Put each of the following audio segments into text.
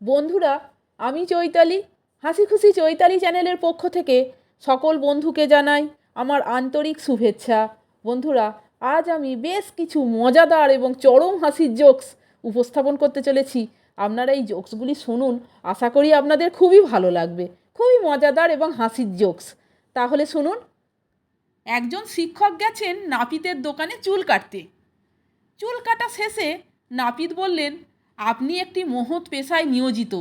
বন্ধুরা, আমি চৈতালি, হাসি খুশি চৈতালি চ্যানেলের পক্ষ থেকে সকল বন্ধুকে জানাই আমার আন্তরিক শুভেচ্ছা। বন্ধুরা, আজ আমি বেশ কিছু মজাদার এবং চরম হাসির জোকস উপস্থাপন করতে চলেছি। আপনারা এই জোকসগুলি শুনুন, আশা করি আপনাদের খুবই ভালো লাগবে। খুবই মজাদার এবং হাসির জোকস। তাহলে শুনুন। একজন শিক্ষক গেছেন নাপিতের দোকানে চুল কাটতে। চুল কাটা শেষে নাপিত বললেন, আপনি একটি মহৎ পেশায় নিয়োজিত,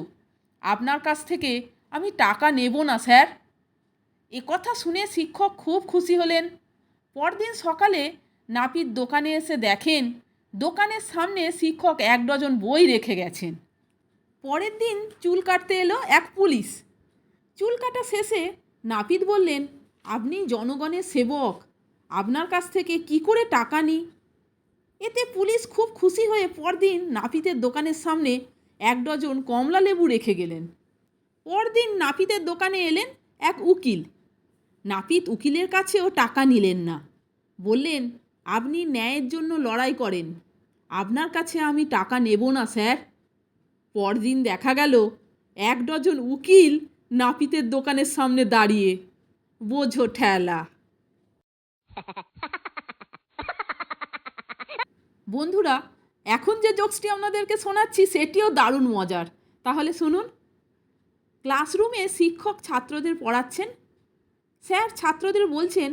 আপনার কাছ থেকে আমি টাকা নেব না স্যার। এ কথা শুনে শিক্ষক খুব খুশি হলেন। পরদিন সকালে নাপিত দোকানে এসে দেখেন দোকানের সামনে শিক্ষক 1 ডজন বই রেখে গেছেন। পরের দিন চুল কাটতে এলো এক পুলিশ। চুল কাটা শেষে নাপিত বললেন, আপনি জনগণের সেবক, আপনার কাছ থেকে কি করে টাকা নিই। এতে পুলিশ খুব খুশি হয়ে পরদিন নাপিতের দোকানের সামনে 1 ডজন কমলা লেবু রেখে গেলেন। পরদিন নাপিতের দোকানে এলেন এক উকিল। নাপিত উকিলের কাছেও টাকা নিলেন না। বললেন, আপনি ন্যায়ের জন্য লড়াই করেন, আপনার কাছে আমি টাকা নেব না স্যার। পরদিন দেখা গেল 1 ডজন উকিল নাপিতের দোকানের সামনে দাঁড়িয়ে। বোঝো ঠেলা। বন্ধুরা, এখন যে জোকসটি আপনাদেরকে শোনাচ্ছি সেটিও দারুণ মজার। তাহলে শুনুন। ক্লাসরুমে শিক্ষক ছাত্রদের পড়াচ্ছেন। স্যার ছাত্রদের বলছেন,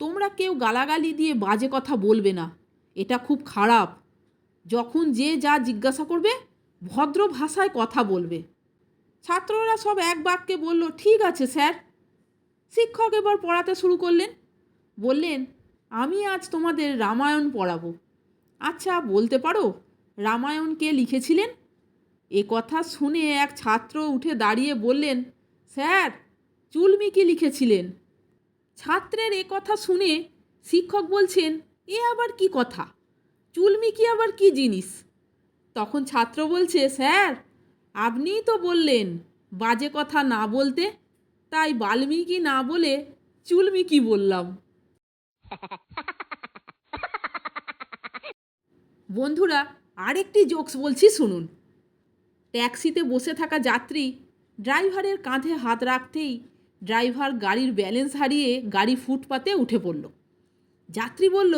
তোমরা কেউ গালাগালি দিয়ে বাজে কথা বলবে না, এটা খুব খারাপ। যখন যে যা জিজ্ঞাসা করবে ভদ্র ভাষায় কথা বলবে। ছাত্ররা সব এক বাক্যে বলল, ঠিক আছে স্যার। শিক্ষক এবার পড়াতে শুরু করলেন। বললেন, আমি আজ তোমাদের রামায়ণ পড়াবো। আচ্ছা বলতে পারো রামায়ণ কে লিখেছিলেন? এ কথা শুনে এক ছাত্র উঠে দাঁড়িয়ে বললেন, স্যার চুলমিকি লিখেছিলেন। ছাত্রের এ কথা শুনে শিক্ষক বলছেন, এ আবার কি কথা? চুলমিকি আবার কি জিনিস? তখন ছাত্র বলছে, স্যার আপনিই তো বললেন বাজে কথা না বলতে, তাই বাল্মীকি না বলে চুলমিকি বললাম। বন্ধুরা, আরেকটি জোকস বলছি শুনুন। ট্যাক্সিতে বসে থাকা যাত্রী ড্রাইভারের কাঁধে হাত রাখতেই ড্রাইভার গাড়ির ব্যালেন্স হারিয়ে গাড়ি ফুটপাতে উঠে পড়ল। যাত্রী বলল,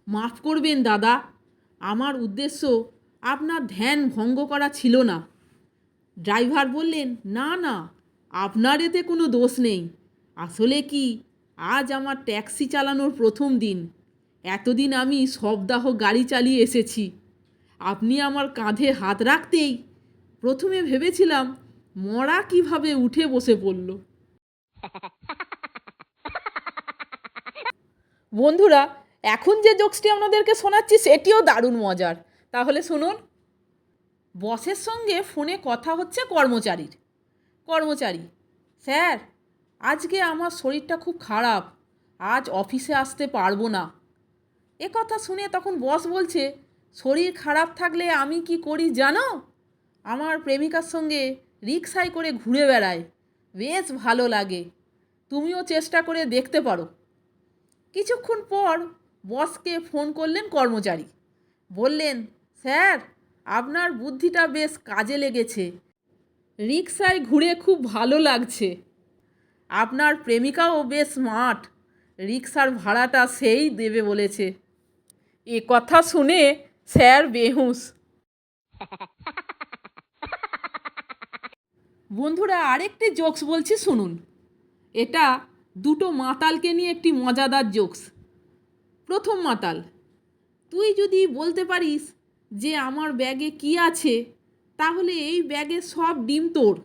মাফ করবেন দাদা, আমার উদ্দেশ্য আপনার ধ্যান ভঙ্গ করা ছিল না। ড্রাইভার বললেন, না না, আপনার এতে কোনো দোষ নেই। আসলে কি, আজ আমার ট্যাক্সি চালানোর প্রথম দিন। এতদিন আমি সপ্তাহ গাড়ি চালিয়ে এসেছি। আপনি আমার কাঁধে হাত রাখতেই প্রথমে ভেবেছিলাম মরা কিভাবে উঠে বসে পড়ল। বন্ধুরা, এখন যে জোকসটি আপনাদেরকে শোনাচ্ছি সেটিও দারুণ মজার। তাহলে শুনুন। বসের সঙ্গে ফোনে কথা হচ্ছে কর্মচারীর। কর্মচারী, স্যার আজকে আমার শরীরটা খুব খারাপ, আজ অফিসে আসতে পারবো না। এ কথা শুনে তখন বস বলছে, শরীর খারাপ থাকলে আমি কি করি জানো? আমার প্রেমিকার সঙ্গে রিকশায় করে ঘুরে বেড়াই, বেশ ভালো লাগে, তুমিও চেষ্টা করে দেখতে পারো। কিছুক্ষণ পর বসকে ফোন করলেন কর্মচারী। বললেন, স্যার আপনার বুদ্ধিটা বেশ কাজে লেগেছে, রিকশায় ঘুরে খুব ভালো লাগছে। আপনার প্রেমিকাও বেশ স্মার্ট, রিকশার ভাড়াটা সেই দেবে বলেছে। এ কথা শুনে স্যার বেহুঁশ। বন্ধুরা, আরেকটি জোকস বলছি শুনুন। এটা দুটো মাতালকে নিয়ে একটি মজাদার জোকস। প্রথম মাতাল, তুই যদি বলতে পারিস যে আমার ব্যাগে কি আছে, তাহলে এই ব্যাগে সব ডিম তোর।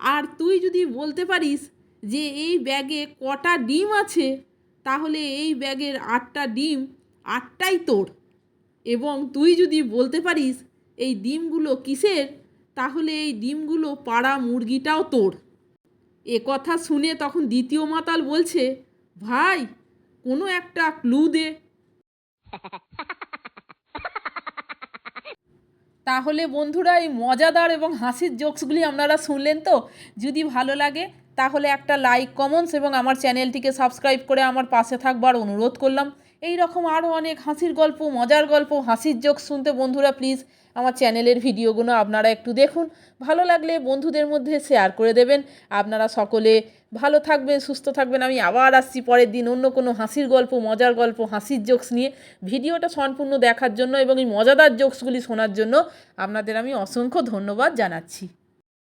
আর তুই যদি বলতে পারিস যে এই ব্যাগে কটা ডিম আছে, তাহলে এই ব্যাগের 8টা ডিম 8টাই তোর। এবং তুই যদি বলতে পারিস এই ডিমগুলো কিসের, তাহলে এই ডিমগুলো পাড়া মুরগিটাও তোর। এ কথা শুনে তখন দ্বিতীয় মাতাল বলছে, ভাই কোনো একটা ক্লু দে। তাহলে বন্ধুরা, এই মজাদার এবং হাসির জোকসগুলি আপনারা শুনলেন তো? যদি ভালো লাগে তাহলে একটা লাইক, কমেন্টস এবং আমার চ্যানেলটিকে সাবস্ক্রাইব করে আমার পাশে থাকবার অনুরোধ করলাম। এই রকম আরও অনেক হাসির গল্প, মজার গল্প, হাসির জোকস শুনতে বন্ধুরা প্লিজ আমার চ্যানেলের ভিডিওগুলো আপনারা একটু দেখুন। ভালো লাগলে বন্ধুদের মধ্যে শেয়ার করে দেবেন। আপনারা সকলে ভালো থাকবেন, সুস্থ থাকবেন। আমি আবার আসছি পরের দিন অন্য কোনো হাসির গল্প, মজার গল্প, হাসির জোকস নিয়ে। ভিডিওটা সম্পূর্ণ দেখার জন্য এবং এই মজাদার জোকসগুলি শোনার জন্য আপনাদের আমি অসংখ্য ধন্যবাদ জানাচ্ছি।